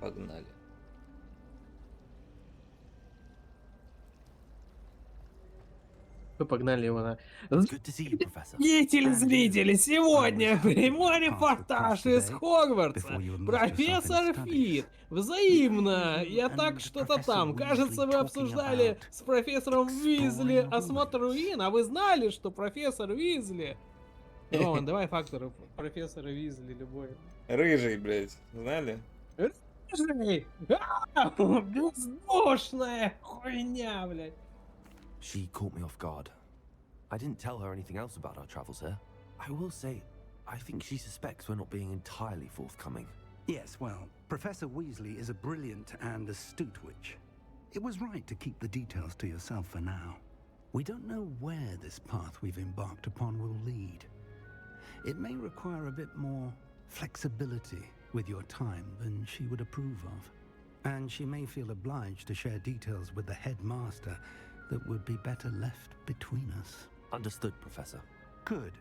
Погнали. Мы погнали его на... Good to see you, Professor. Зрители, сегодня прямой репортаж из Хогвартса. Профессор Фит, взаимно. Я так что-то там. Кажется, вы обсуждали с профессором Уизли осмотр руин, а вы знали, что профессор Уизли... Роман, давай фактор профессора Уизли любой. Рыжий, блядь, знали? Рыжий! Бездушная хуйня, блядь. She caught me off guard. I didn't tell her anything else about our travels here. I will say, I think she suspects we're not being entirely forthcoming. Yes, well, Professor Weasley is a brilliant and astute witch. It was right to keep the details to yourself for now. We don't know where this path we've embarked upon will lead. It may require a bit more flexibility with your time than she would approve of. And she may feel obliged to share details with the headmaster that would be better left between us. Understood, Professor. Good.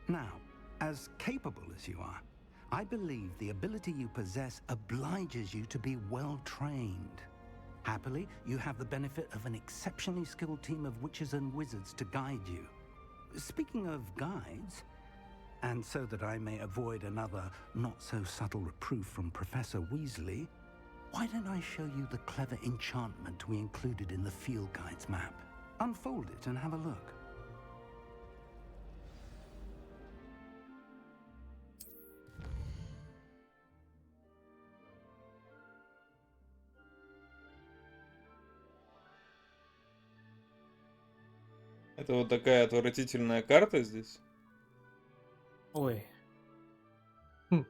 Now, as capable as you are, I believe the ability you possess obliges you to be well trained. Happily, you have the benefit of an exceptionally skilled team of witches and wizards to guide you. Speaking of guides, and so that I may avoid another not-so-subtle reproof from Professor Weasley, why don't I show you the clever enchantment we included in the field guide's map? Unfold it and have a look. Это вот такая отвратительная карта здесь. Ой. Я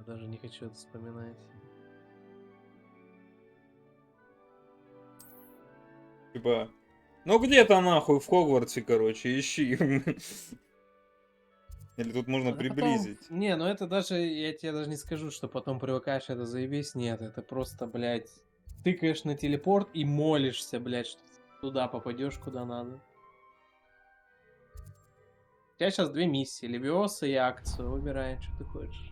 даже не хочу это вспоминать. Типа, ну где-то нахуй в Хогвартсе, короче, ищи. Или тут можно А потом- приблизить. Не, ну это даже, я тебе даже не скажу, что потом привыкаешь, это заебись. Нет, это просто, блядь, тыкаешь на телепорт и молишься, блядь, что туда попадешь, куда надо. У тебя сейчас две миссии, Левиоса и акцию. Выбирай, что ты хочешь.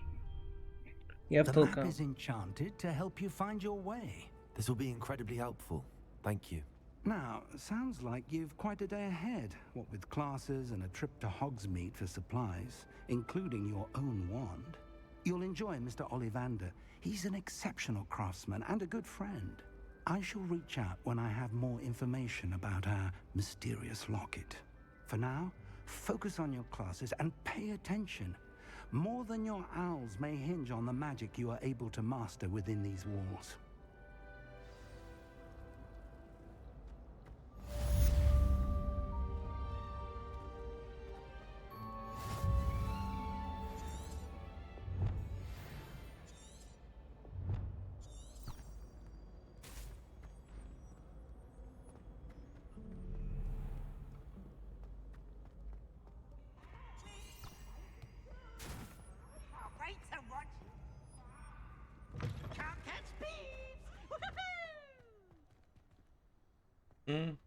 Я The map втолкал. is enchanted to help you find your way. This will be incredibly helpful. Thank you. Now, sounds like you've quite a day ahead, what with classes and a trip to Hogsmeade for supplies, including your own wand. You'll enjoy Mr. Ollivander. He's an exceptional craftsman and a good friend. I shall reach out when I have more information about our mysterious locket. For now, focus on your classes and pay attention. More than your owls may hinge on the magic you are able to master within these walls. Wait to watch. Can't catch bees. М.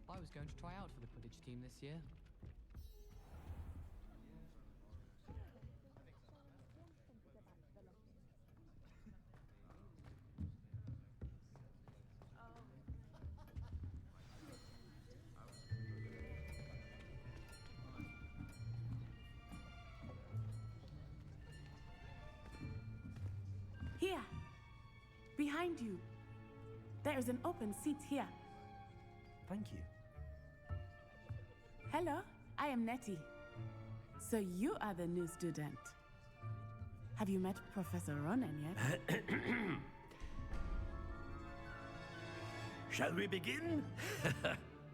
I was going to try out for the Quidditch team this year. Here, behind you. There is an open seat here. Thank you. Hello, I am Nettie. So you are the new student. Have you met Professor Ronan yet? Shall we begin?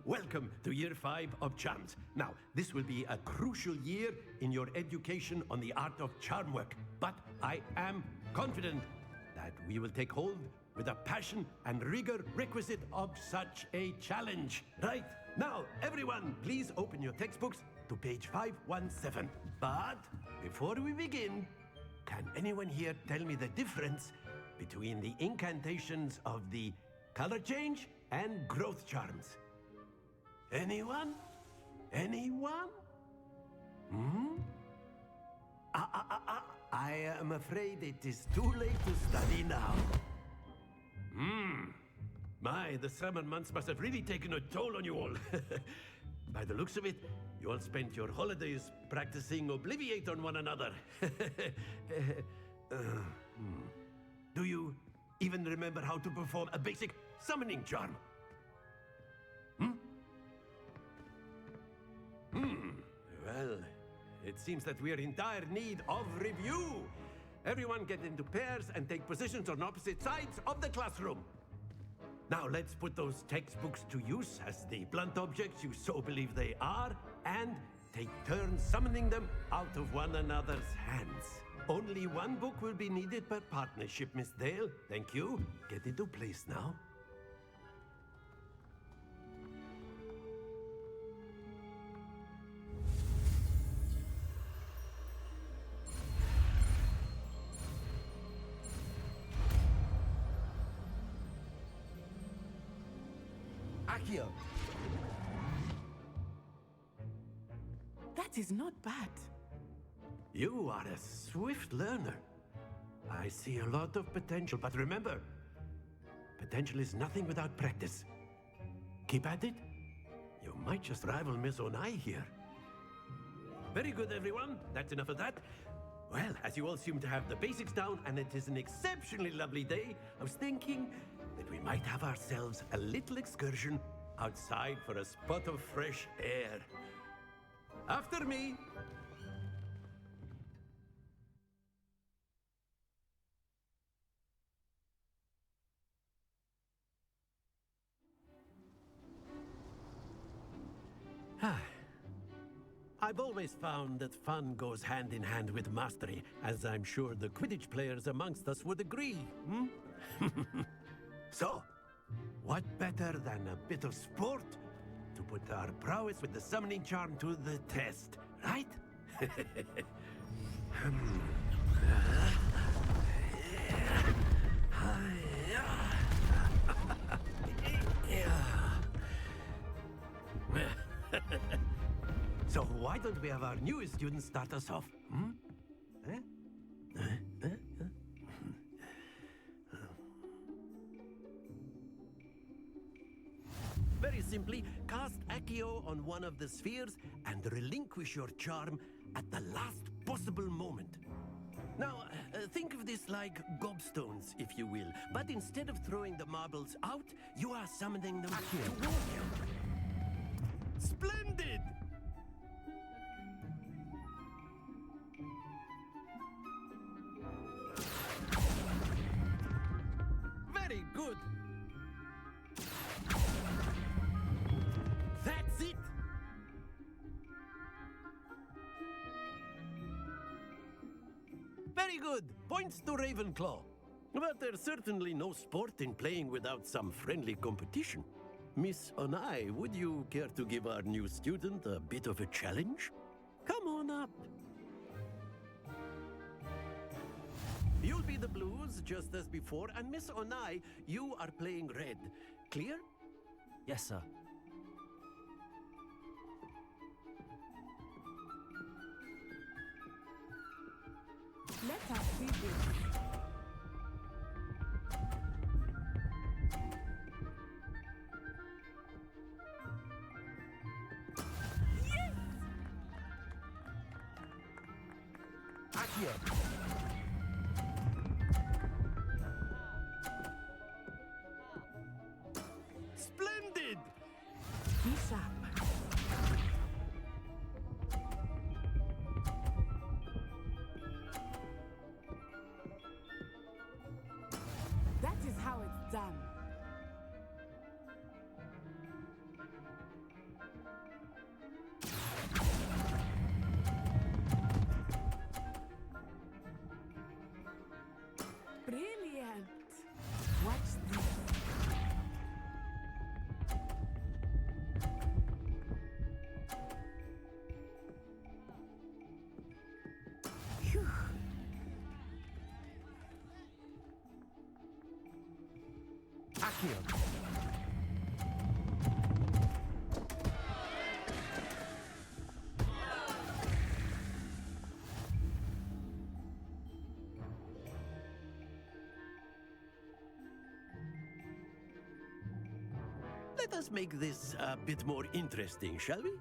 Welcome to year 5 of charms. Now, this will be a crucial year in your education on the art of charm work. But I am confident that we will take hold with the passion and rigor requisite of such a challenge. Right, now, everyone, please open your textbooks to page 517. But before we begin, can anyone here tell me the difference between the incantations of the color change and growth charms? Anyone? Anyone? I am afraid it is too late to study now. My, the summer months must have really taken a toll on you all. By the looks of it, you all spent your holidays practicing Obliviate on one another. Do you even remember how to perform a basic summoning charm? Well, it seems that we are in dire need of review. Everyone get into pairs and take positions on opposite sides of the classroom. Now let's put those textbooks to use as the blunt objects you so believe they are, and take turns summoning them out of one another's hands. Only one book will be needed per partnership, Miss Dale. Thank you. Get into place now. Akio. That is not bad. You are a swift learner. I see a lot of potential, but remember, potential is nothing without practice. Keep at it. You might just rival Miss Onai here. Very good, everyone. That's enough of that. Well, as you all seem to have the basics down, and it is an exceptionally lovely day, I was thinking that we might have ourselves a little excursion outside for a spot of fresh air. After me. I've always found that fun goes hand in hand with mastery, as I'm sure the Quidditch players amongst us would agree. So, what better than a bit of sport to put our prowess with the summoning charm to the test, right? So why don't we have our newest student start us off? Very simply, cast Accio on one of the spheres and relinquish your charm at the last possible moment. Now, think of this like gobstones, if you will. But instead of throwing the marbles out, you are summoning them toward you. Splendid! Very good. That's it. Very good. Points to Ravenclaw. But there's certainly no sport in playing without some friendly competition. Miss Onai, would you care to give our new student a bit of a challenge? Come on up. You'll be the blues, just as before, and Miss Onai, you are playing red. Clear? Yes, sir. Let us see this. Accio. Splendid! Be sharp. Phew. Accio. Let us make this a bit more interesting, shall we?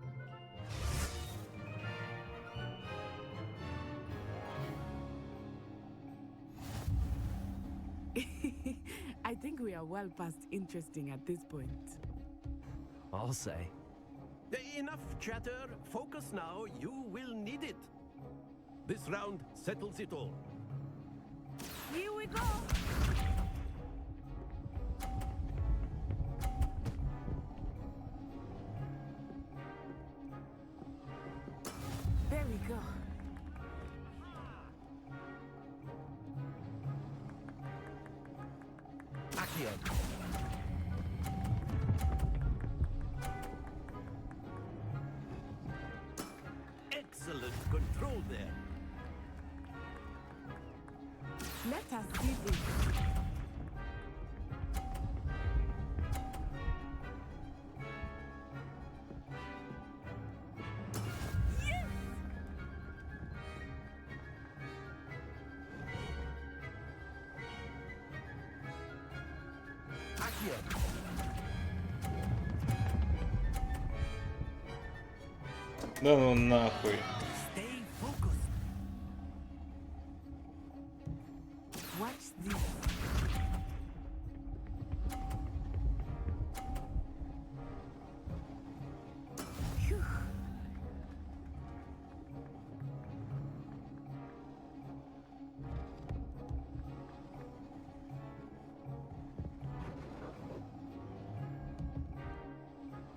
I think we are well past interesting at this point. I'll say. Enough chatter. Focus now. You will need it. This round settles it all. Here we go! There we go. Accio. Excellent control there. Let us see this. Yes! Accio. Да ну нахуй. Stay focused. Watch this. Phew.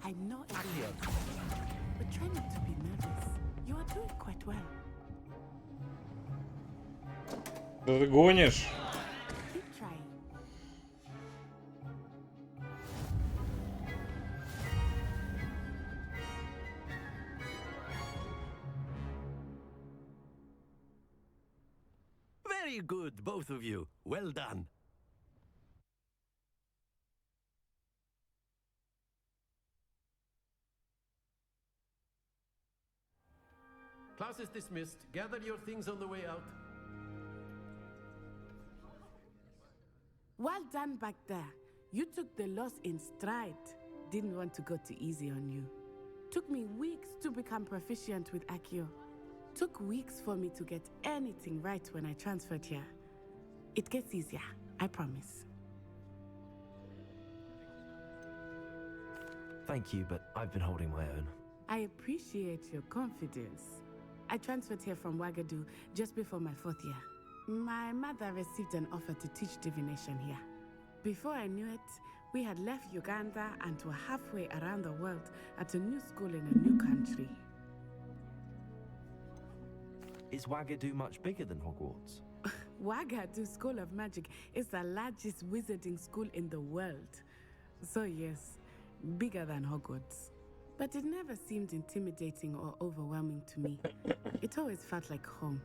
I know it Accio. but try not to be nervous. You are doing quite well. Да ты гонишь? Keep trying. Very good, both of you. Well done. Class is dismissed. Gather your things on the way out. Well done back there. You took the loss in stride. Didn't want to go too easy on you. Took me weeks to become proficient with Accio. Took weeks for me to get anything right when I transferred here. It gets easier, I promise. Thank you, but I've been holding my own. I appreciate your confidence. I transferred here from Wagadu just before my 4th year. My mother received an offer to teach divination here. Before I knew it, we had left Uganda and were halfway around the world at a new school in a new country. Is Wagadu much bigger than Hogwarts? Wagadu School of Magic is the largest wizarding school in the world. So yes, bigger than Hogwarts. But it never seemed intimidating or overwhelming to me. It always felt like home.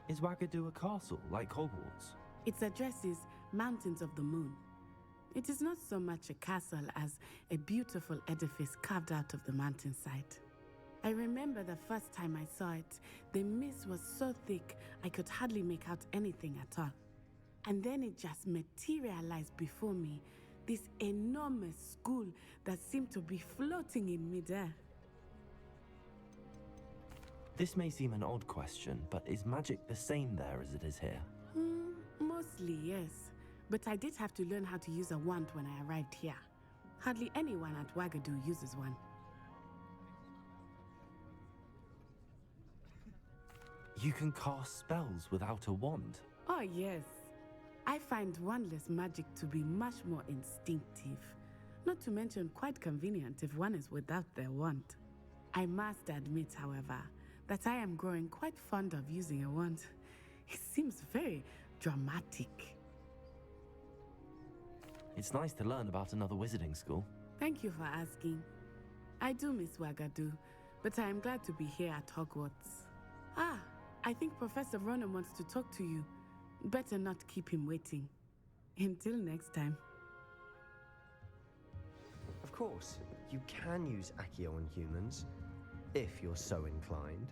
Is Wagadu a castle like Hogwarts? Its address is Mountains of the Moon. It is not so much a castle as a beautiful edifice carved out of the mountainside. I remember the first time I saw it, the mist was so thick I could hardly make out anything at all. And then it just materialized before me, this enormous school that seemed to be floating in midair. This may seem an odd question, but is magic the same there as it is here? Mostly, yes. But I did have to learn how to use a wand when I arrived here. Hardly anyone at Wagadu uses one. You can cast spells without a wand. Oh, yes. I find wandless magic to be much more instinctive. Not to mention quite convenient if one is without their wand. I must admit, however, that I am growing quite fond of using a wand. It seems very dramatic. It's nice to learn about another wizarding school. Thank you for asking. I do miss Wagadu, but I am glad to be here at Hogwarts. Ah, I think Professor Ronan wants to talk to you. Better not keep him waiting. Until next time. Of course, you can use Accio on humans, if you're so inclined.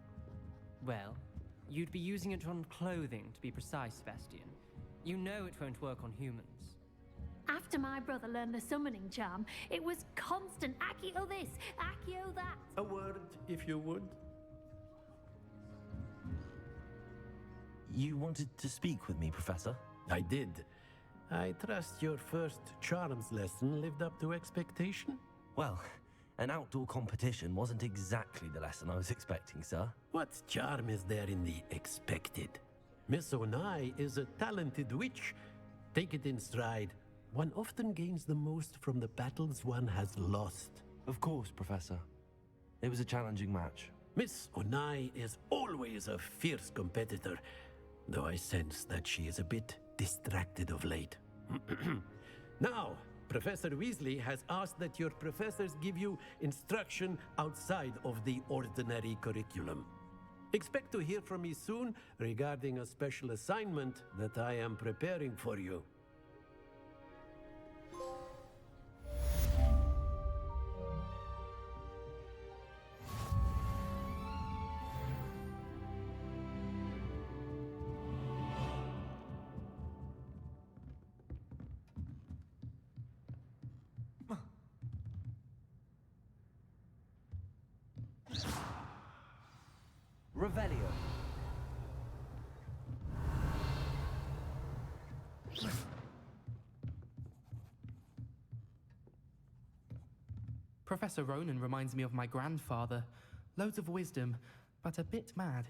Well, you'd be using it on clothing, to be precise, Sebastian. You know it won't work on humans. After my brother learned the summoning charm, it was constant Accio this, Accio that. A word, if you would. You wanted to speak with me, Professor? I did. I trust your first charms lesson lived up to expectation? Well, an outdoor competition wasn't exactly the lesson I was expecting, sir. What charm is there in the expected? Miss Onai is a talented witch. Take it in stride. One often gains the most from the battles one has lost. Of course, Professor. It was a challenging match. Miss Onai is always a fierce competitor, though I sense that she is a bit distracted of late. Now, Professor Weasley has asked that your professors give you instruction outside of the ordinary curriculum. Expect to hear from me soon regarding a special assignment that I am preparing for you. Revelio. Professor Ronan reminds me of my grandfather. Loads of wisdom, but a bit mad.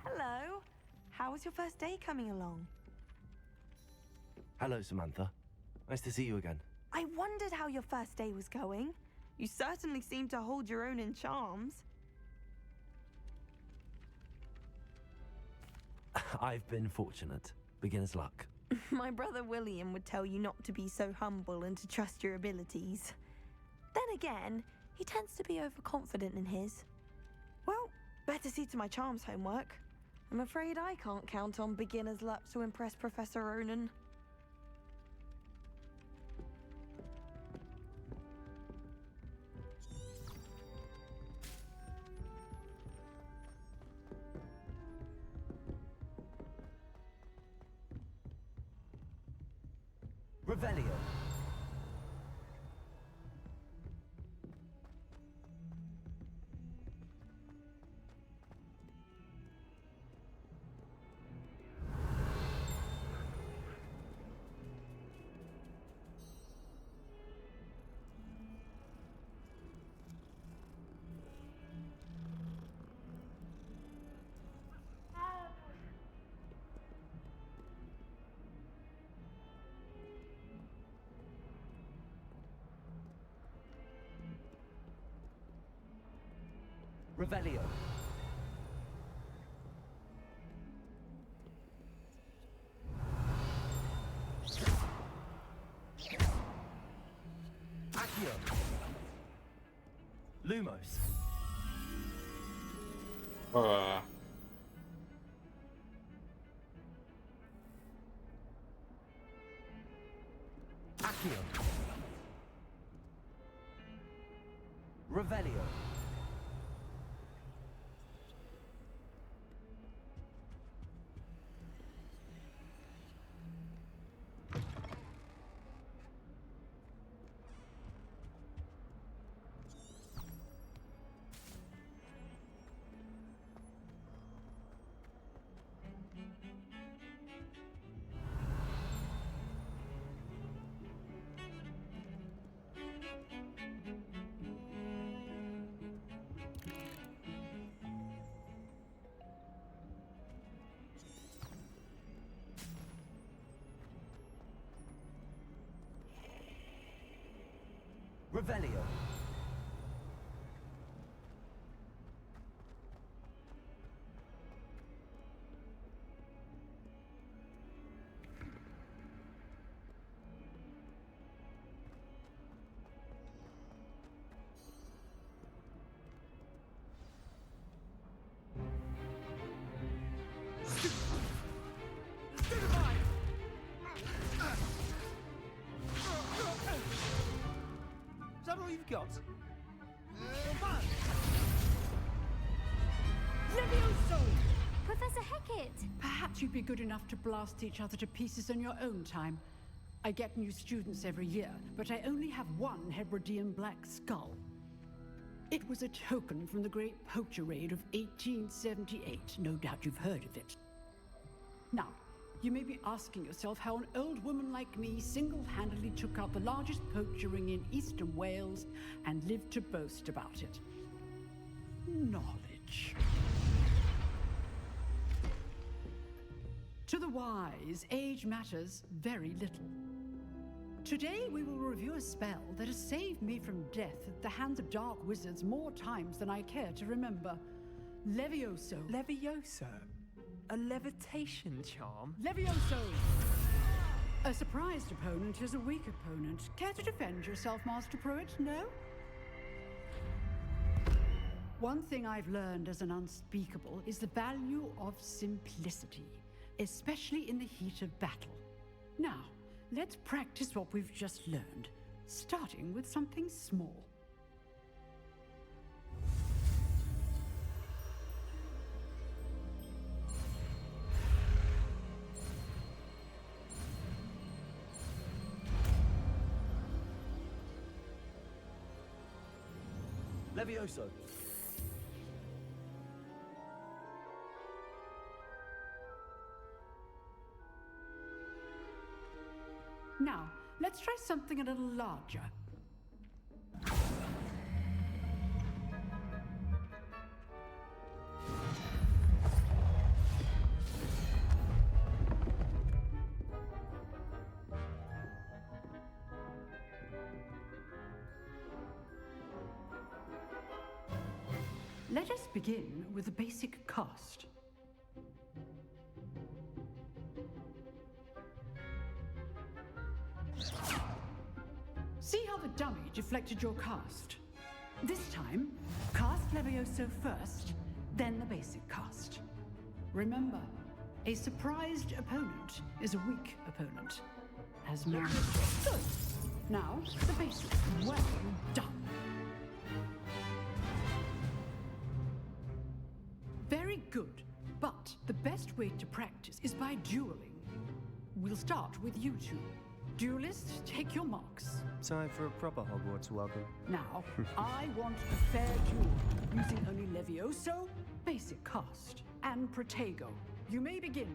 Hello. How was your first day coming along? Hello, Samantha. Nice to see you again. I wondered how your first day was going. You certainly seem to hold your own in charms. I've been fortunate. Beginner's luck. My brother William would tell you not to be so humble and to trust your abilities. Then again, he tends to be overconfident in his. Well, better see to my charms homework. I'm afraid I can't count on beginner's luck to impress Professor Ronan. Revelio. Revelio. Accio. Lumos. Accio. Revelio. Revelio. Is that all you've got? Levioso! Professor Hecat! Perhaps you'd be good enough to blast each other to pieces on your own time. I get new students every year, but I only have one Hebridean black skull. It was a token from the Great Poacher Raid of 1878. No doubt you've heard of it. Now, you may be asking yourself how an old woman like me single-handedly took out the largest poacher ring in eastern Wales and lived to boast about it. Knowledge. To the wise, age matters very little. Today we will review a spell that has saved me from death at the hands of dark wizards more times than I care to remember. Levioso. Levioso? A levitation charm? Levioso! A surprised opponent is a weak opponent. Care to defend yourself, Master Pruitt? No? One thing I've learned as an unspeakable is the value of simplicity, especially in the heat of battle. Now, let's practice what we've just learned, starting with something small. Levioso. Now, let's try something a little larger. Let us begin with the basic cast. See how the dummy deflected your cast? This time, cast Levioso first, then the basic cast. Remember, a surprised opponent is a weak opponent. As managed. Good. Now, the basic. Well done. Very good. But the best way to practice is by dueling. We'll start with you two. Duelists, take your marks. Time for a proper Hogwarts welcome. Now, I want a fair duel, using only Levioso, basic cast, and Protego. You may begin.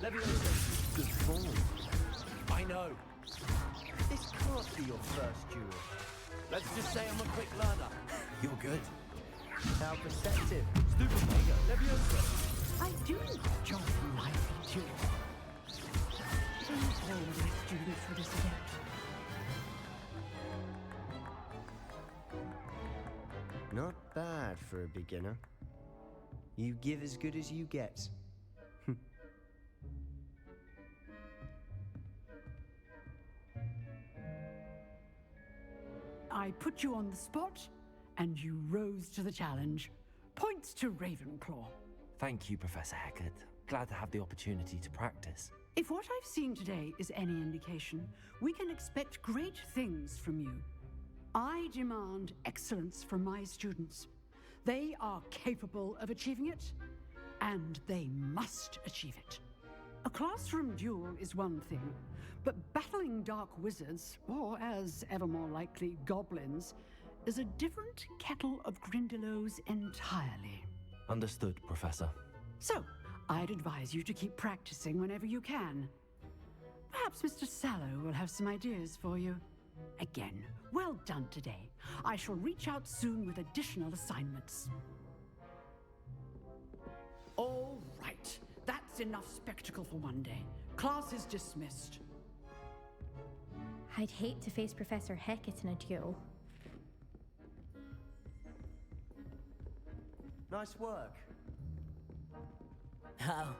Levioso, good form. I know. This can't be your first duel. Let's just say I'm a quick learner. You're good. How perceptive. Stupid Mega, Leviosa. I do enjoy lively duels. Don't all my students for this event. Not bad for a beginner. You give as good as you get. I put you on the spot, and you rose to the challenge. Points to Ravenclaw. Thank you, Professor Hecat. Glad to have the opportunity to practice. If what I've seen today is any indication, we can expect great things from you. I demand excellence from my students. They are capable of achieving it, and they must achieve it. A classroom duel is one thing, but battling dark wizards, or as ever more likely, goblins, is a different kettle of Grindylows entirely. Understood, Professor. So, I'd advise you to keep practicing whenever you can. Perhaps Mr. Sallow will have some ideas for you. Again, well done today. I shall reach out soon with additional assignments. All right. That's enough spectacle for one day. Class is dismissed. I'd hate to face Professor Hecat in a duel. Nice work. Oh,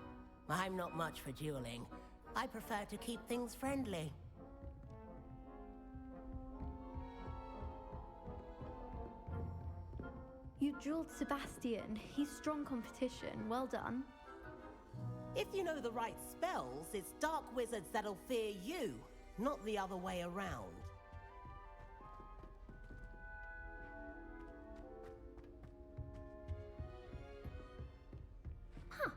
I'm not much for dueling. I prefer to keep things friendly. You drilled Sebastian. He's strong competition. Well done. If you know the right spells, it's dark wizards that'll fear you, not the other way around. Huh.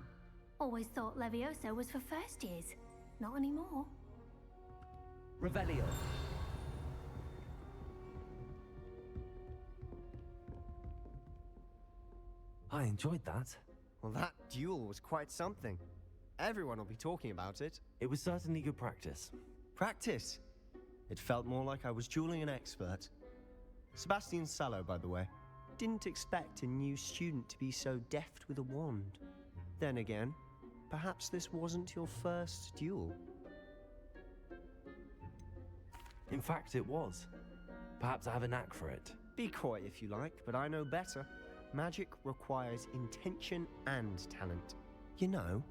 Always thought Levioso was for first years. Not anymore. Revelio. I enjoyed that. Well, that duel was quite something. Everyone will be talking about it. It was certainly good practice. Practice? It felt more like I was dueling an expert. Sebastian Sallow, by the way. Didn't expect a new student to be so deft with a wand. Then again, perhaps this wasn't your first duel. In fact, it was. Perhaps I have a knack for it. Be coy if you like, but I know better. Magic requires intention and talent. You know,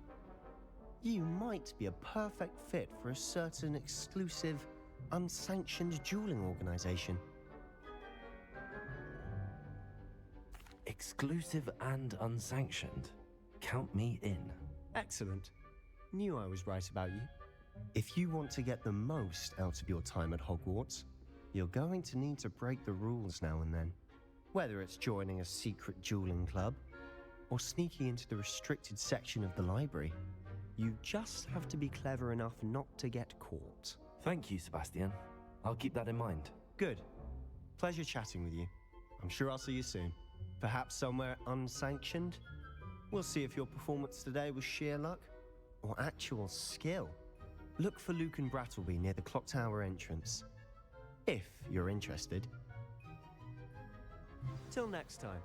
you might be a perfect fit for a certain exclusive, unsanctioned dueling organization. Exclusive and unsanctioned. Count me in. Excellent. Knew I was right about you. If you want to get the most out of your time at Hogwarts, you're going to need to break the rules now and then. Whether it's joining a secret dueling club, or sneaking into the restricted section of the library, you just have to be clever enough not to get caught. Thank you, Sebastian. I'll keep that in mind. Good. Pleasure chatting with you. I'm sure I'll see you soon. Perhaps somewhere unsanctioned? We'll see if your performance today was sheer luck, or actual skill. Look for Luke and Brattleby near the clock tower entrance. If you're interested. Till next time.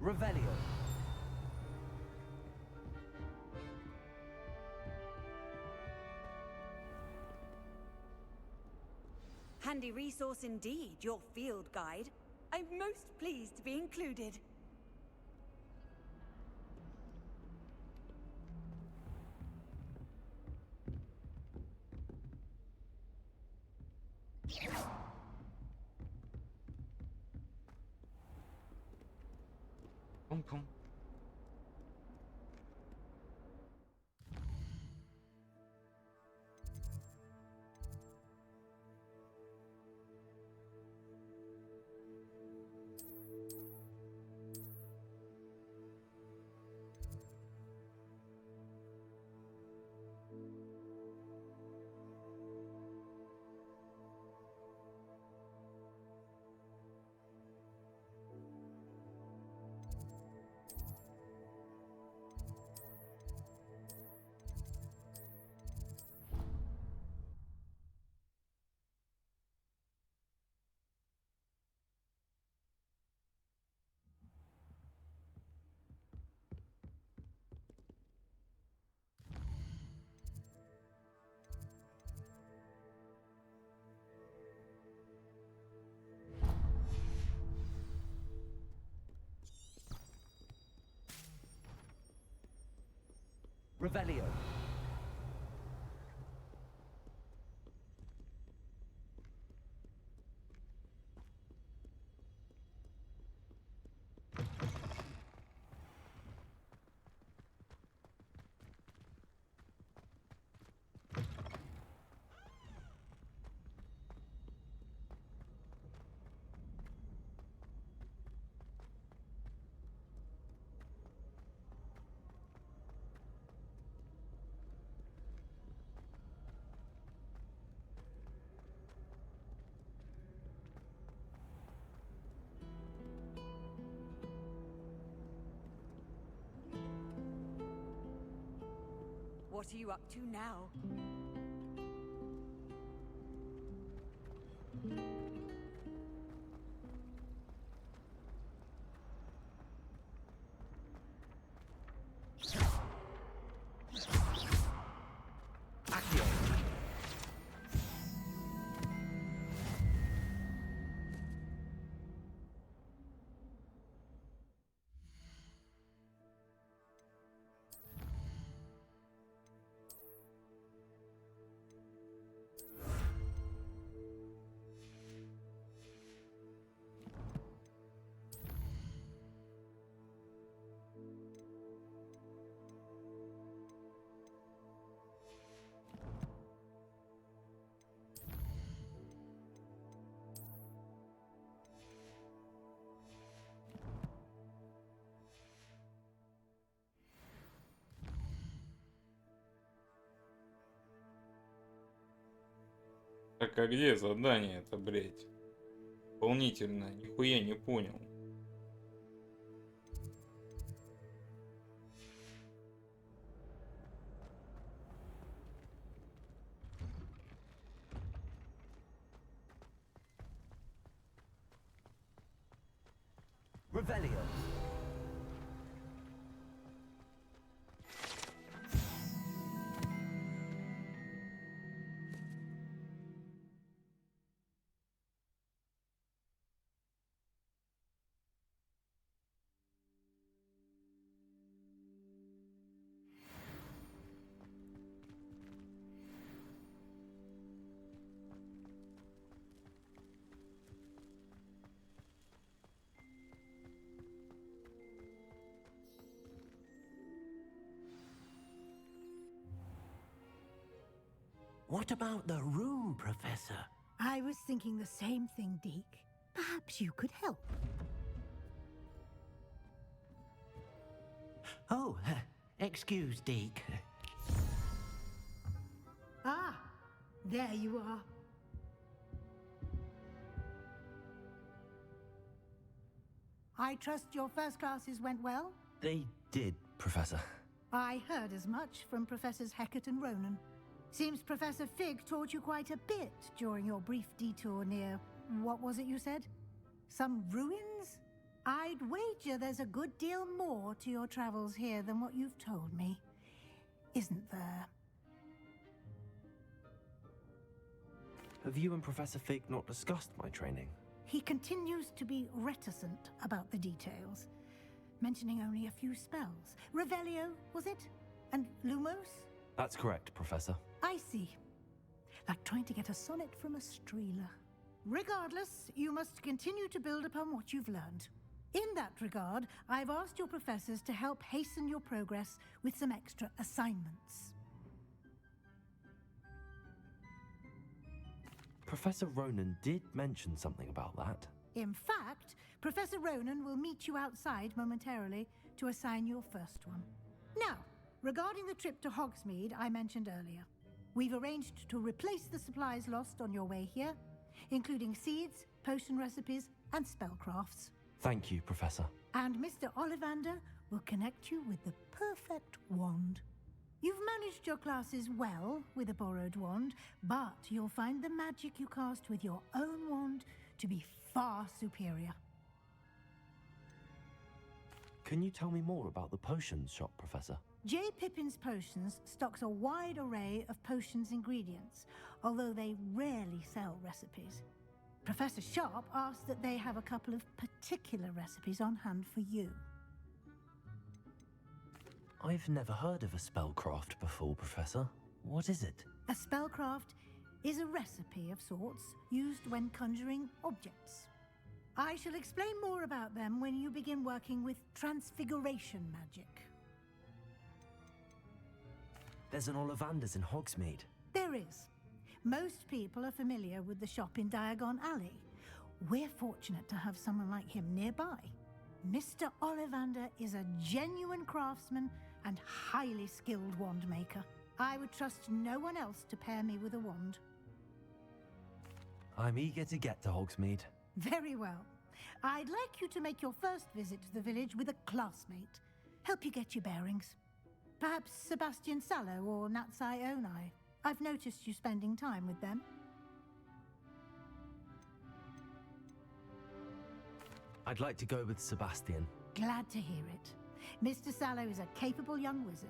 Revelio. Handy resource indeed, your field guide. I'm most pleased to be included. Пум-пум. Revelio. What are you up to now? Так, а где задание это, блядь? Дополнительно, нихуя не понял. Revelio. What about the room, Professor? I was thinking the same thing, Deke. Perhaps you could help. Oh, excuse, Deke. Ah, there you are. I trust your first classes went well? They did, Professor. I heard as much from Professors Hecat and Ronan. Seems Professor Fig taught you quite a bit during your brief detour near... what was it you said? Some ruins? I'd wager there's a good deal more to your travels here than what you've told me. Isn't there? Have you and Professor Fig not discussed my training? He continues to be reticent about the details, mentioning only a few spells. Revelio, was it? And Lumos? That's correct, Professor. I see. Like trying to get a sonnet from a streeler. Regardless, you must continue to build upon what you've learned. In that regard, I've asked your professors to help hasten your progress with some extra assignments. Professor Ronan did mention something about that. In fact, Professor Ronan will meet you outside momentarily to assign your first one. Now, regarding the trip to Hogsmeade I mentioned earlier, we've arranged to replace the supplies lost on your way here, including seeds, potion recipes, and spellcrafts. Thank you, Professor. And Mr. Ollivander will connect you with the perfect wand. You've managed your classes well with a borrowed wand, but you'll find the magic you cast with your own wand to be far superior. Can you tell me more about the potions shop, Professor? J. Pippin's Potions stocks a wide array of potions ingredients, although they rarely sell recipes. Professor Sharp asked that they have a couple of particular recipes on hand for you. I've never heard of a spellcraft before, Professor. What is it? A spellcraft is a recipe of sorts used when conjuring objects. I shall explain more about them when you begin working with transfiguration magic. There's an Ollivander's in Hogsmeade. There is. Most people are familiar with the shop in Diagon Alley. We're fortunate to have someone like him nearby. Mr. Ollivander is a genuine craftsman and highly skilled wand maker. I would trust no one else to pair me with a wand. I'm eager to get to Hogsmeade. Very well. I'd like you to make your first visit to the village with a classmate. Help you get your bearings. Perhaps Sebastian Sallow or Natsai Onai. I've noticed you spending time with them. I'd like to go with Sebastian. Glad to hear it. Mr. Sallow is a capable young wizard,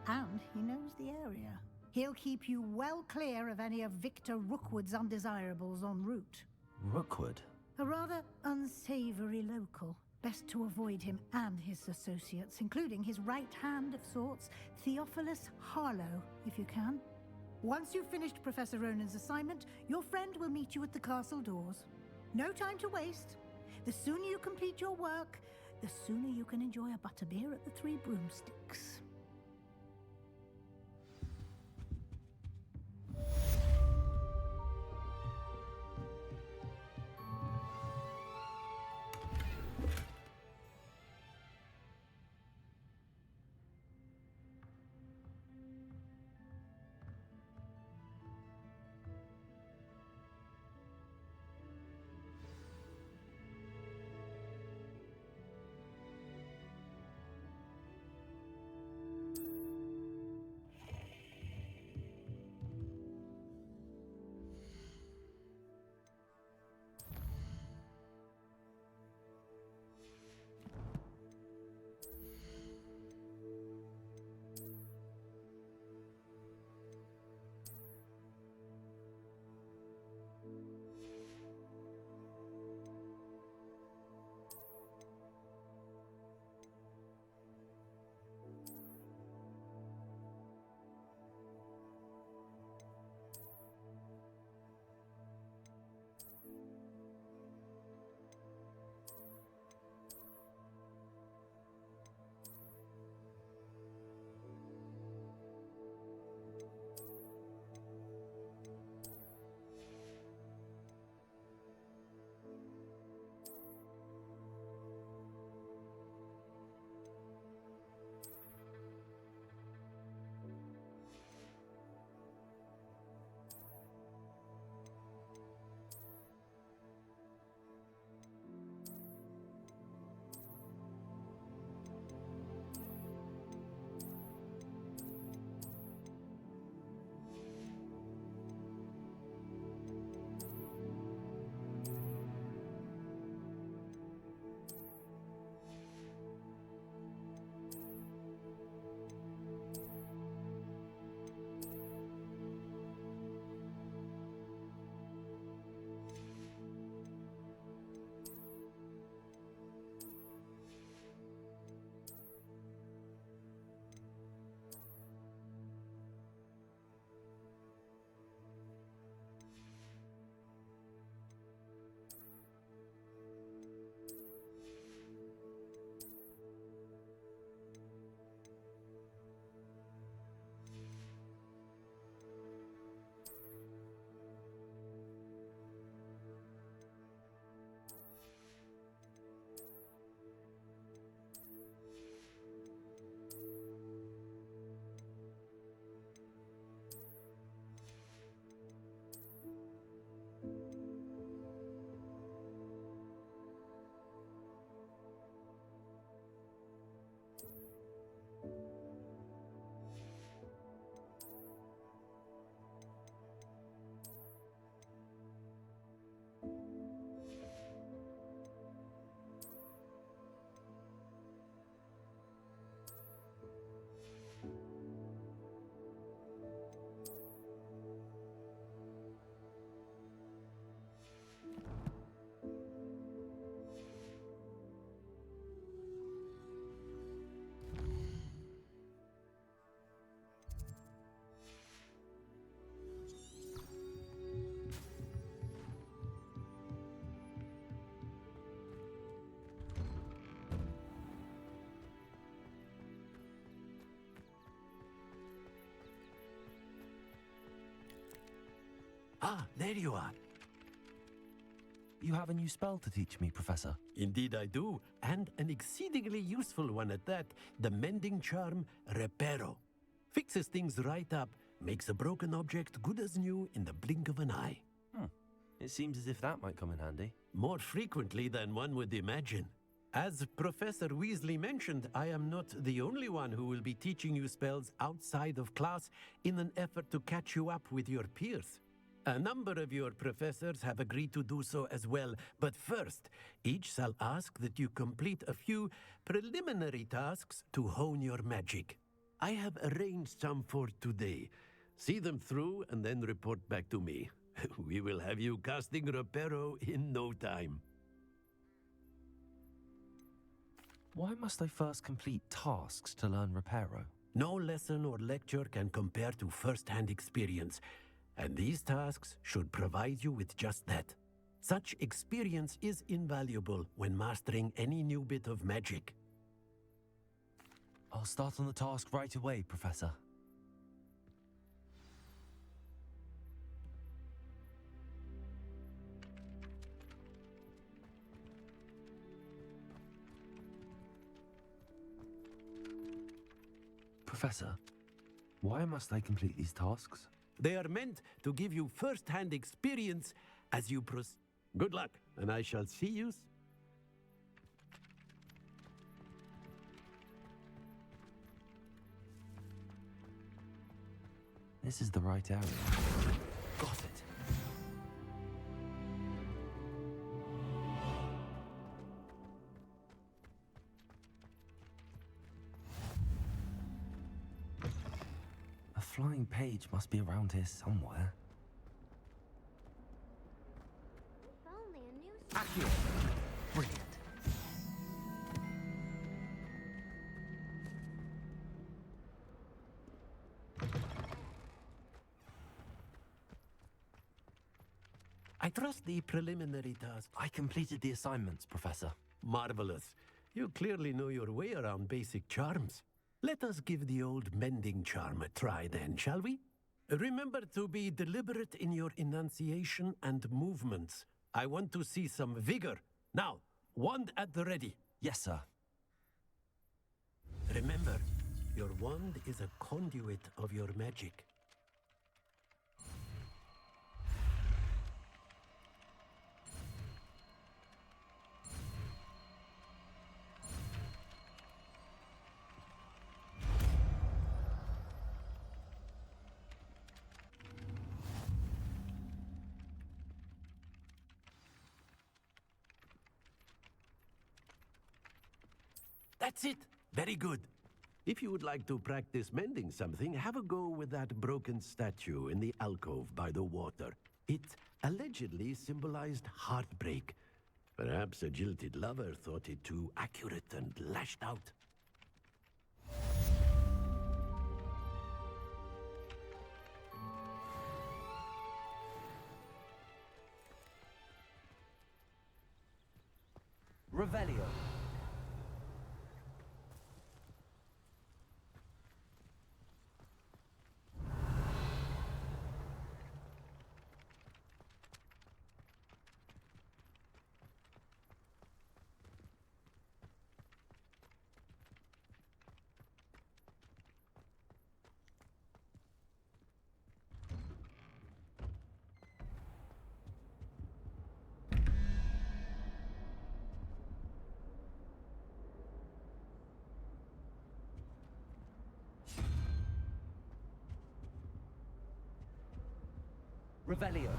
and he knows the area. He'll keep you well clear of any of Victor Rookwood's undesirables en route. Rookwood? A rather unsavory local. Best to avoid him and his associates, including his right hand of sorts, Theophilus Harlow, if you can. Once you've finished Professor Ronan's assignment, your friend will meet you at the castle doors. No time to waste. The sooner you complete your work, the sooner you can enjoy a butterbeer at the Three Broomsticks. Ah, there you are. You have a new spell to teach me, Professor. Indeed I do, and an exceedingly useful one at that. The mending charm, Reparo. Fixes things right up, makes a broken object good as new in the blink of an eye. It seems as if that might come in handy. More frequently than one would imagine. As Professor Weasley mentioned, I am not the only one who will be teaching you spells outside of class in an effort to catch you up with your peers. A number of your professors have agreed to do so as well, but first, each shall ask that you complete a few preliminary tasks to hone your magic. I have arranged some for today. See them through and then report back to me. We will have you casting Reparo in no time. Why must I first complete tasks to learn Reparo? No lesson or lecture can compare to first-hand experience, and these tasks should provide you with just that. Such experience is invaluable when mastering any new bit of magic. I'll start on the task right away, Professor. Professor, why must I complete these tasks? They are meant to give you first-hand experience as you proceed. Good luck, and I shall see you. This is the right area. Got it. A flying page must be around here somewhere. Accurate. Brilliant. I trust the preliminary task. I completed the assignments, Professor. Marvelous. You clearly know your way around basic charms. Let us give the old mending charm a try then, shall we? Remember to be deliberate in your enunciation and movements. I want to see some vigor. Now, wand at the ready. Yes, sir. Remember, your wand is a conduit of your magic. That's it. Very good. If you would like to practice mending something, have a go with that broken statue in the alcove by the water. It allegedly symbolized heartbreak. Perhaps a jilted lover thought it too accurate and lashed out. Revelio. Revelio.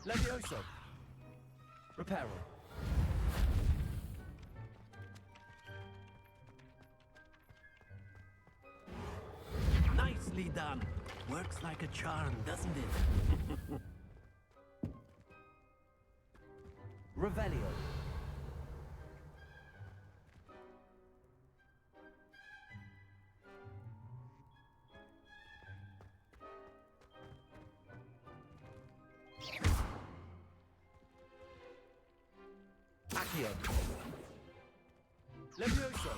Levioso. Reparo. Nicely done. Works like a charm, doesn't it? Revelio. Accio. Levioso.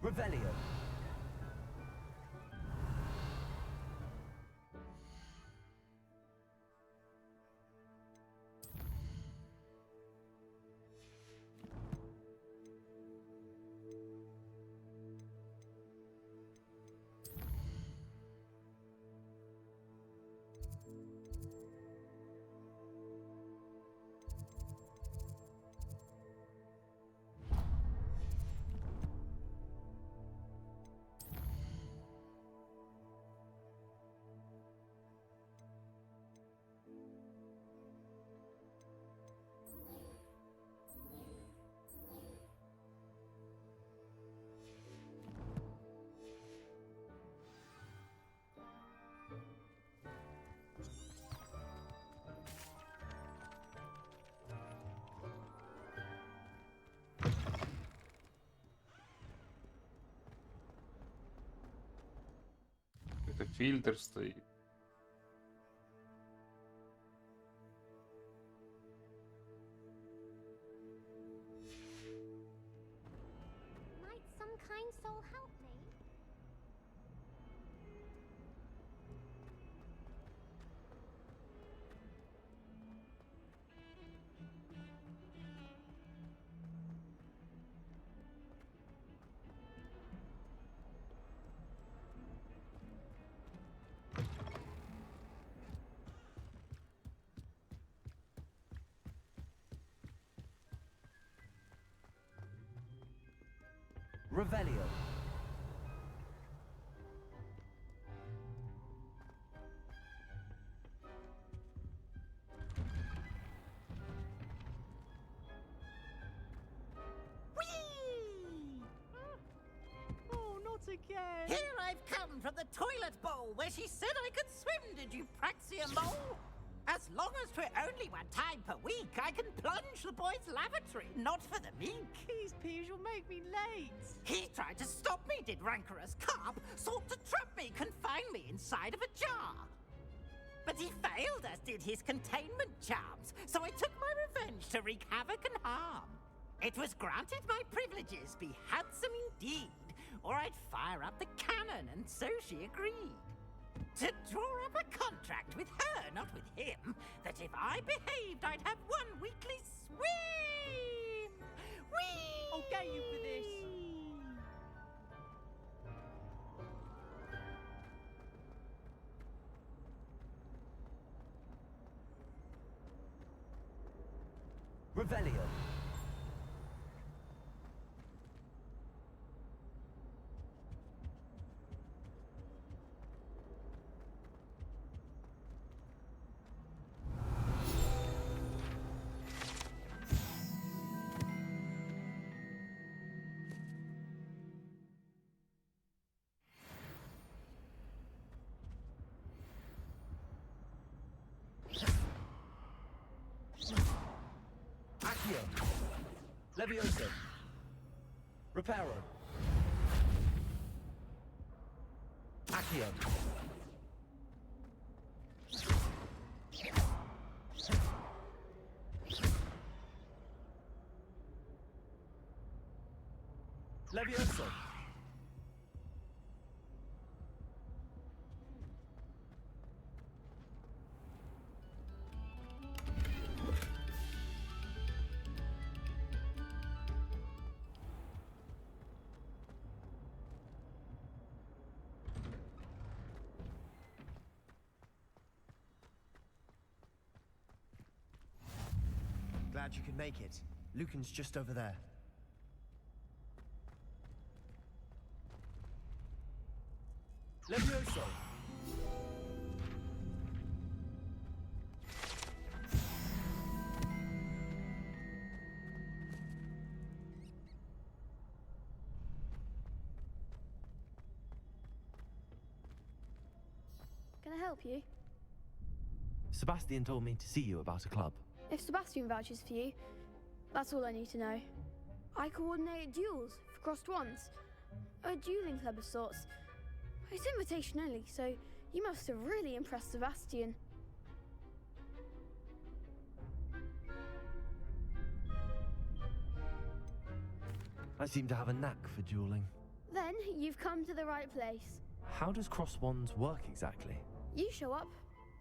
Revelio. Это фильтр стоит. Might some kind soul help me? Revelio. Oh, not again. Here I've come from the toilet bowl where she said I could swim, did you praxia mole? As long as 'twere only one time per week, I can plunge the boy's lavatory, not for the meek. These peas will make me late. He tried to stop me, did rancorous carp, sought to trap me, confine me inside of a jar. But he failed, as did his containment charms, so I took my revenge to wreak havoc and harm. It was granted my privileges be handsome indeed, or I'd fire up the cannon, and so she agreed. To draw up a contract with her, not with him, that if I behaved, I'd have one weekly swim! Whee! I'll get you for this. Revelio. Accio. Levioso. Reparo. Accio. Levioso. glad you could make it. Lucan's just over there. Levioso. Can I help you? Sebastian told me to see you about a club. If Sebastian vouches for you, that's all I need to know. I coordinate duels for crossed ones. A dueling club of sorts. It's invitation only, so you must have really impressed Sebastian. I seem to have a knack for dueling. Then you've come to the right place. How does cross wands work exactly? You show up,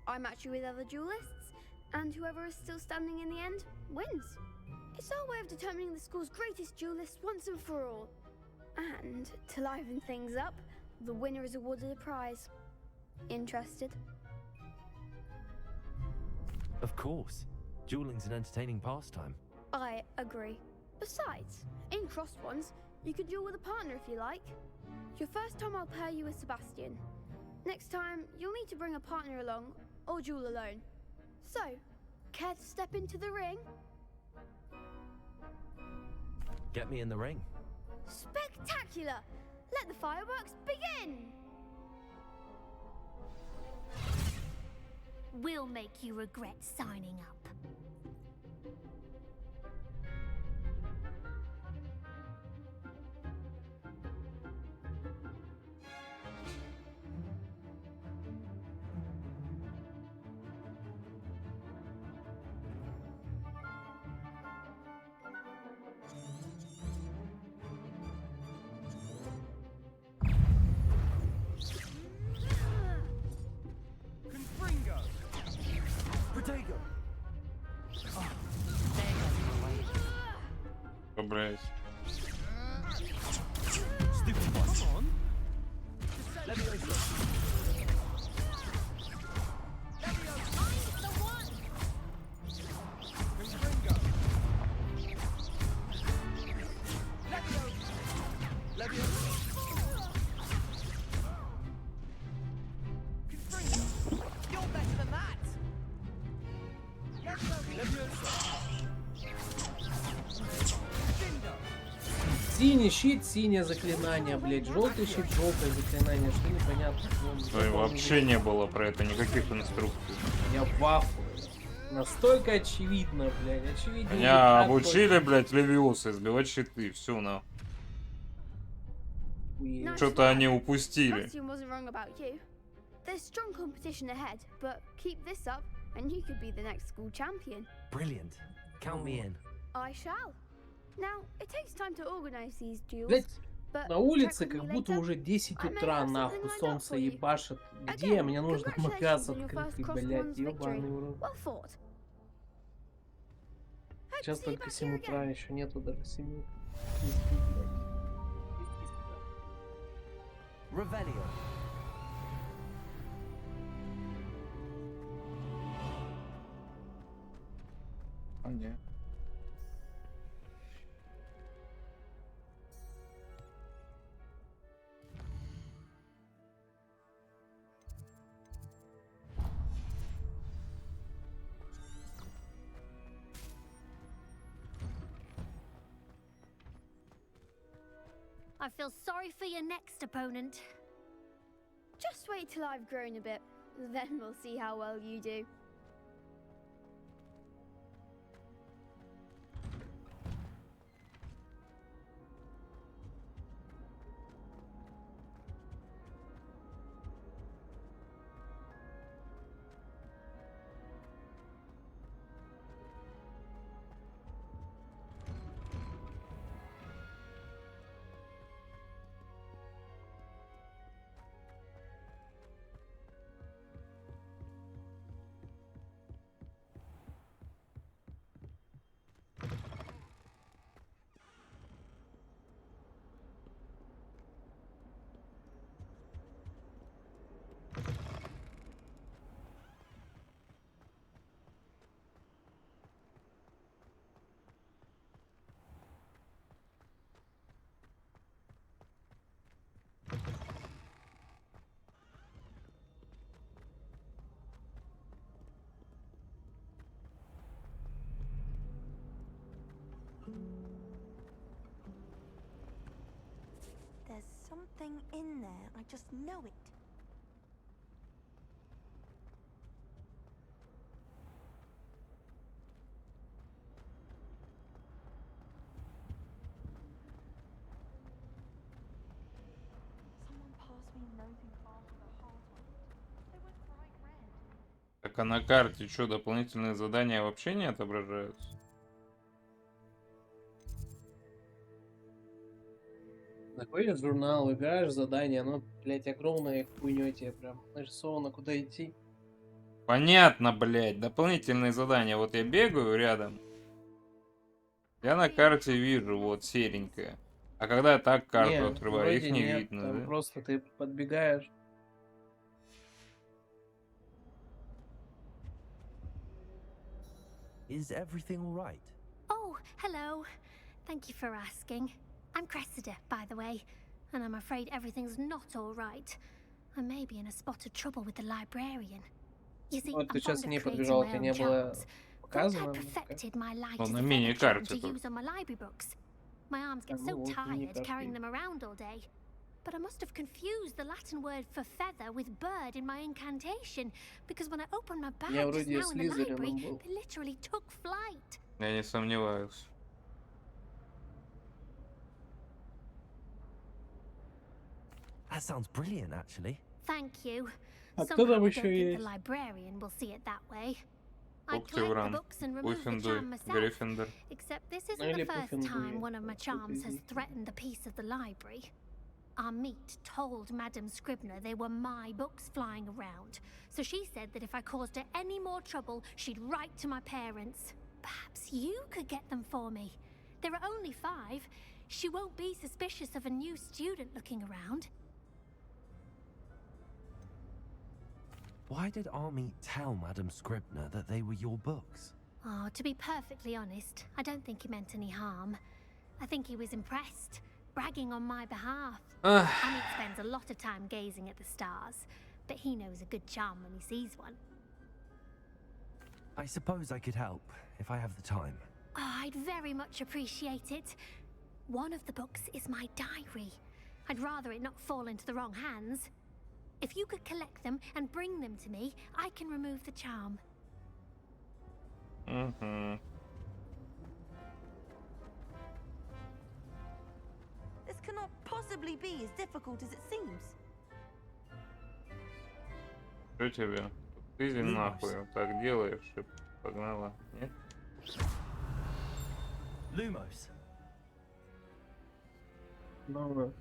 I match you with other duelists, and whoever is still standing in the end wins. It's our way of determining the school's greatest duelist once and for all. And to liven things up, the winner is awarded a prize. Interested? Of course. Dueling's an entertaining pastime. I agree. Besides, in crossed ones, you can duel with a partner if you like. Your first time I'll pair you with Sebastian. Next time, you'll need to bring a partner along, or duel alone. So, care to step into the ring? Get me in the ring. Spectacular! Let the fireworks begin! We'll make you regret signing up. Блять. Синий щит, синее заклинание, блять, желтый щит, желтое заклинание, что непонятно. Ну, вообще не было про это никаких инструкций. Я в ахуе. Настолько очевидно, блядь, очевидно. Меня обучили, блядь, левиосы сбивать щиты, все на. Что-то они упустили. Brilliant. Count me in. I shall. Now, it takes time to organize these duels. Блять, на улице как будто уже 10 утра, нахуй, солнце ебашит. Где? Мне нужно магаз открытый, блять, ебаный урод. Сейчас только 7 утра, еще нету даже 7. Revelio. Нет. I feel sorry for your next opponent. Just wait till I've grown a bit, then we'll see how well you do. something in there. I just know it. Someone passed me nosing cards with a heart on it. They were bright red. Так, а на карте что, дополнительные задания вообще не отображаются? Заходишь в журнал, выбираешь задание, оно, блядь, огромное хуйней тебе прям нарисовано, куда идти. Понятно, блядь, дополнительные задания. Вот я бегаю рядом, я на карте вижу, вот серенькое. А когда я так карту Не, открываю, вроде их не нет, видно, там да? просто ты подбегаешь. Is everything all right? Oh, hello. Thank you for asking. I'm Cressida, by the way, and I'm afraid everything's not all right. I may be in a spot of trouble with the librarian. You see, Вот I'm ты сейчас fond к of ней creating подбежал, my тебе own не было charms. Thought I показано? perfected my light Ну, as на a feather charm мини-карте to только. use on my library books. My arms get Ну so вот, tired мини-карты carrying есть. them around all day. But I must have confused the Latin word for feather with bird in my incantation, because when I opened my bag Я just вроде now in the library, Слизерином был. they literally took flight. Я не сомневаюсь. That sounds brilliant, actually. Thank you. А кто Somehow там I еще don't think the есть? librarian will see it that way. I collect the Когтевран, books and remove the Гриффиндор, charm myself. Гриффиндор. Except this Ну isn't или the first Пуффиндуй, time one of my кто-то charms из has них. threatened the peace of the library. Our meet told Madame Scribner they were my books flying around, so she said that if I caused her any more trouble, she'd write to my parents. Perhaps you could get them for me. There are only 5. She won't be suspicious of a new student looking around. Why did Army tell Madame Scribner that they were your books? Oh, to be perfectly honest, I don't think he meant any harm. I think he was impressed, bragging on my behalf. Amit spends a lot of time gazing at the stars, but he knows a good charm when he sees one. I suppose I could help, if I have the time. Oh, I'd very much appreciate it. One of the books is my diary. I'd rather it not fall into the wrong hands. If you could collect them and bring them to me, I can remove the charm. Угу. This cannot possibly be as difficult as it seems. Что тебе? Ты нахуй вот так делаешь и погнала, нет? Lumos. Ну,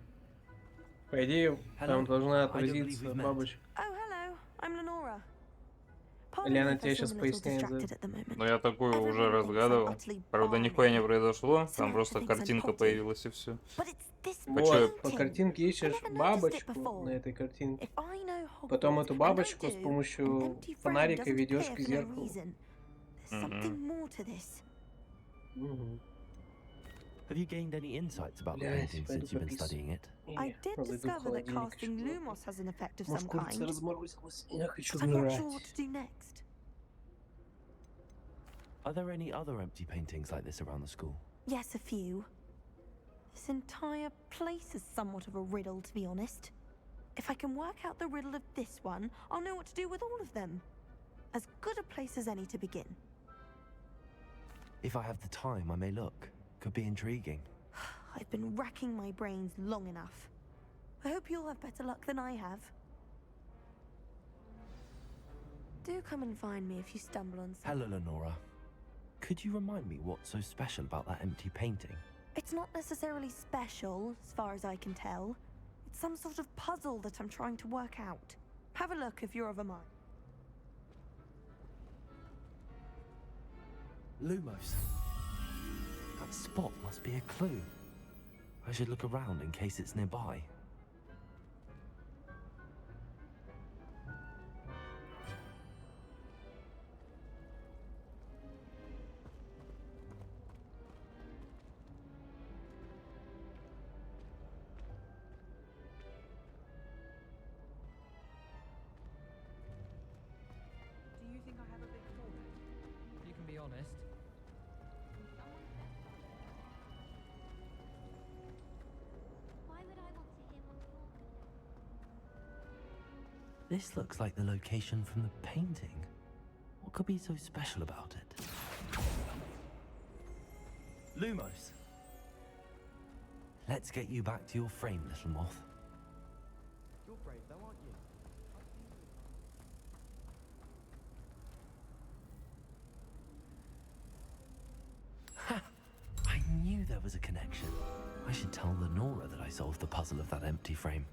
по идее, там должна отразиться бабочка. Oh, hello. I'm Lenora. Или она тебе сейчас поясняет за... Но я такое уже разгадывал. Правда, нихуя не произошло, там просто картинка появилась и все. Вот, по картинке ищешь бабочку на этой картинке. Потом эту бабочку с помощью фонарика ведешь к зеркалу. Угу. Have you gained any insights about the painting since you've been studying it? I did discover that casting Lumos has an effect of some kind. Я хочу I'm not жрать. sure what to do next. Are there any other empty paintings like this around the school? Yes, a few. This entire place is somewhat of a riddle, to be honest. If I can work out the riddle of this one, I'll know what to do with all of them. As good a place as any to begin. If I have the time, I may look. Could be intriguing. I've been racking my brains long enough. I hope you'll have better luck than I have. Do come and find me if you stumble on something. Hello, Lenora. Could you remind me what's so special about that empty painting? It's not necessarily special, as far as I can tell. It's some sort of puzzle that I'm trying to work out. Have a look if you're of a mind. Lumos. That spot must be a clue. I should look around in case it's nearby. Do you think I have a big forehead? You can be honest. Why would I want to hear what's wrong? This looks like the location from the painting. What could be so special about it? Lumos! Let's get you back to your frame, little moth. You're brave though, aren't you? Ha! I knew there was a connection. I should tell Lenora that I solved the puzzle of that empty frame.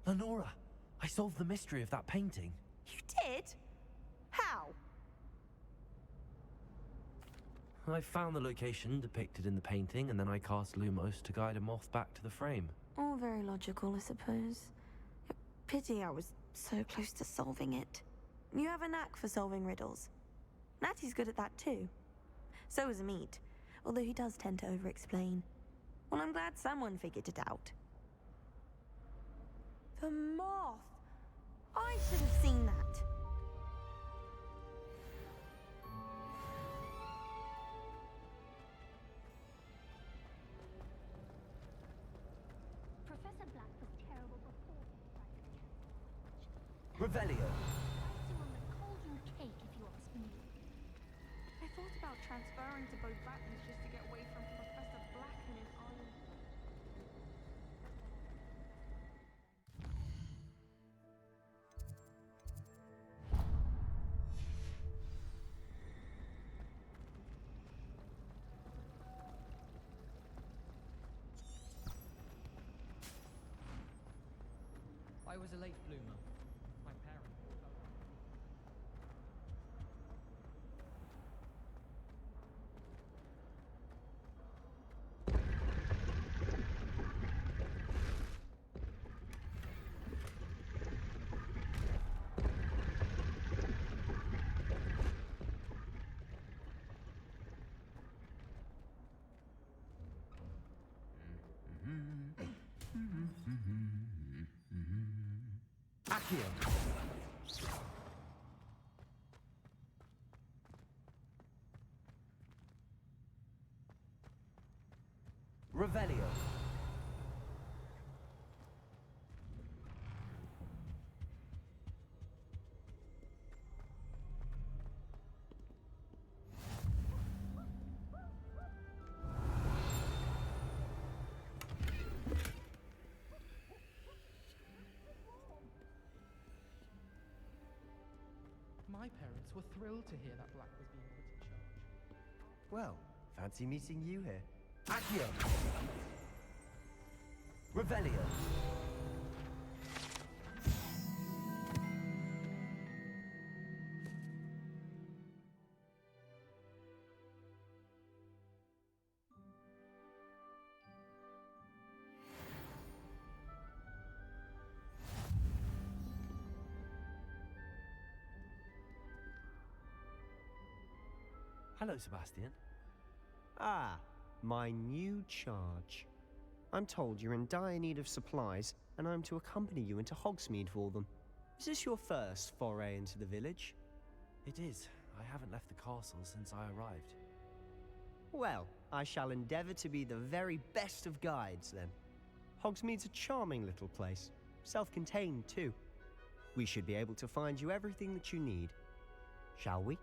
Lenora, I solved the mystery of that painting. You did? How? I found the location depicted in the painting, and then I cast Lumos to guide a moth back to the frame. All very logical, I suppose. Pity I was so close to solving it. You have a knack for solving riddles. Natty's good at that too. So is Amit, although he does tend to over-explain. Well, I'm glad someone figured it out. The moth! I should have seen that. Professor Black was terrible before he tried to Revelio. you on the cauldron cake, if you ask me. I thought about transferring to both battles just to get away from Professor Black and his iron. I was a late bloomer. My parents. Accio. Revelio. My parents were thrilled to hear that Black was being put in charge. Well, fancy meeting you here. Accio. Revelio. Hello, Sebastian. Ah, my new charge. I'm told you're in dire need of supplies, and I'm to accompany you into Hogsmeade for them. Is this your first foray into the village? It is. I haven't left the castle since I arrived. Well, I shall endeavour to be the very best of guides, then. Hogsmeade's a charming little place. Self-contained, too. We should be able to find you everything that you need. Shall we?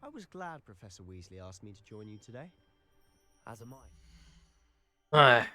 I was glad Professor Weasley asked me to join you today. As am I. Ай.